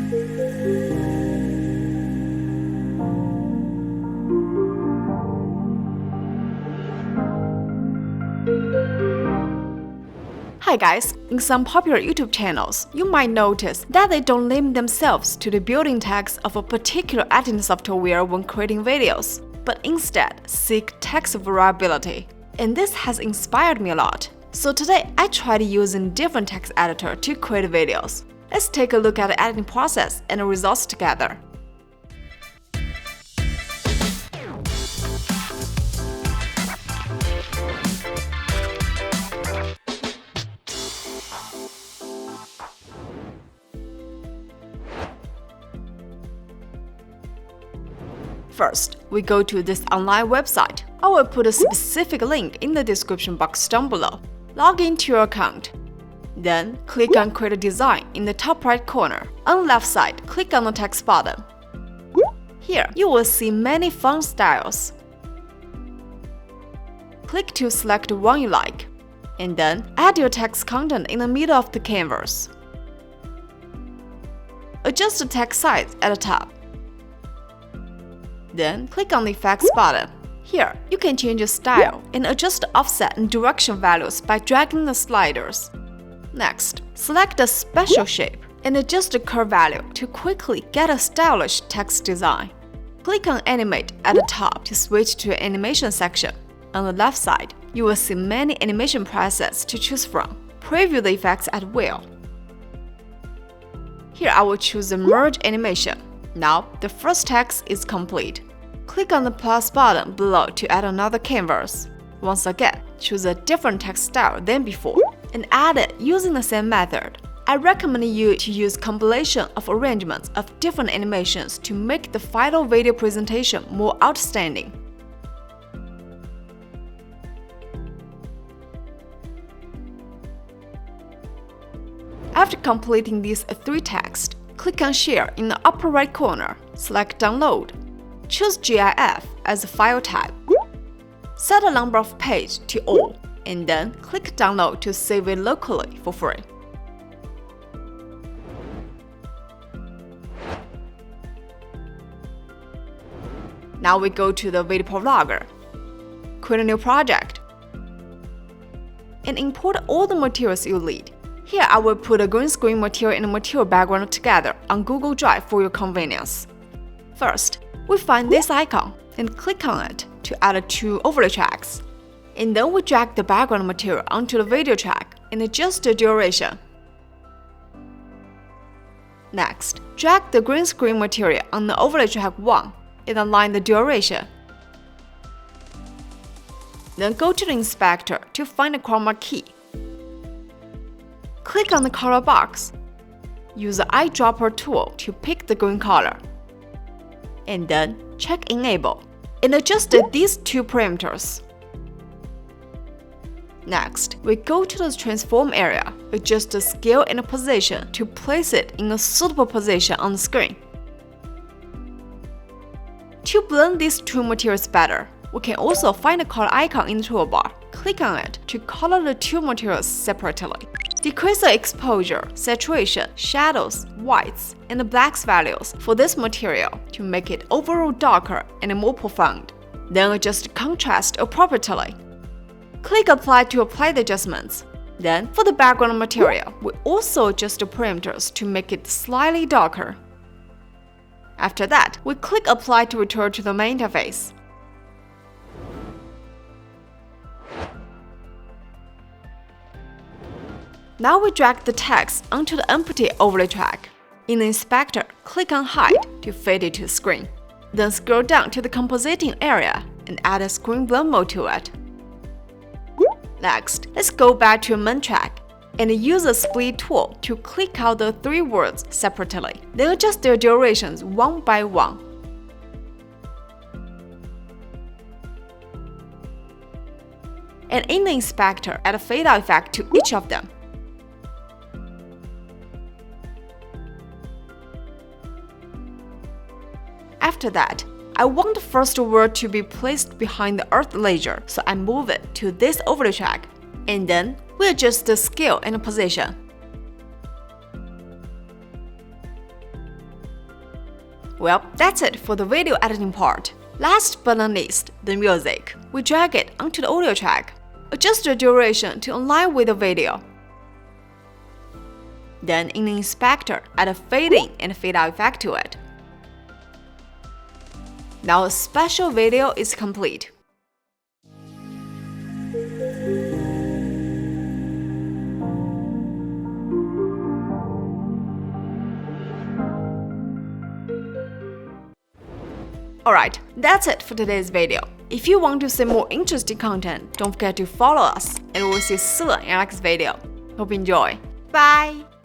Hi guys, in some popular YouTube channels, you might notice that they don't limit themselves to the built-in text of a particular editing software when creating videos, but instead seek text variability. And this has inspired me a lot. So today, I tried using different text editor to create videos. Let's take a look at the editing process and the results together. First, we go to this online website. I will put a specific link in the description box down below. Log into your account. Then, click on Create a Design in the top right corner. On the left side, click on the text button. Here, you will see many font styles. Click to select one you like, and then add your text content in the middle of the canvas. Adjust the text size at the top. Then, click on the Effects button. Here, you can change the style and adjust the offset and direction values by dragging the sliders. Next, select the special shape and adjust the curve value to quickly get a stylish text design. Click on Animate at the top to switch to the animation section. On the left side, you will see many animation presets to choose from. Preview the effects at will. Here, I will choose the Merge animation. Now, the first text is complete. Click on the plus button below to add another canvas. Once again, choose a different text style than before and add it using the same method. I recommend you to use compilation of arrangements of different animations to make the final video presentation more outstanding. After completing these three texts, click on Share in the upper right corner. Select Download. Choose GIF as a file type. Set the number of page to all, and then click Download to save it locally for free. Now we go to the VideoProc Vlogger. Create a new project. And import all the materials you need. Here I will put a green screen material and a material background together on Google Drive for your convenience. First, we find this icon and click on it to add two overlay tracks. And then we drag the background material onto the video track and adjust the duration. Next, drag the green screen material on the overlay track 1 and align the duration. Then go to the inspector to find the Chroma key. Click on the color box. Use the eyedropper tool to pick the green color. And then check Enable and adjust these two parameters. Next, we go to the transform area, adjust the scale and the position to place it in a suitable position on the screen. To blend these two materials better, we can also find the color icon in the toolbar. Click on it to color the two materials separately. Decrease the exposure, saturation, shadows, whites, and the blacks values for this material to make it overall darker and more profound. Then adjust the contrast appropriately. Click Apply to apply the adjustments. Then, for the background material, we also adjust the parameters to make it slightly darker. After that, we click Apply to return to the main interface. Now we drag the text onto the empty overlay track. In the inspector, click on Hide to fade it to the screen. Then scroll down to the compositing area and add a screen blend mode to it. Next, let's go back to the main track and use the split tool to click out the three words separately. Then adjust their durations one by one. And in the inspector, add a fade out effect to each of them. After that, I want the first word to be placed behind the earth ledger, so I move it to this overlay track. And then we adjust the scale and the position. Well, that's it for the video editing part. Last but not least, the music. We drag it onto the audio track. Adjust the duration to align with the video. Then in the inspector, add a fade-in and fade-out effect to it. Now a special video is complete. Alright, that's it for today's video. If you want to see more interesting content, don't forget to follow us, and we'll see you soon in our next video. Hope you enjoy. Bye!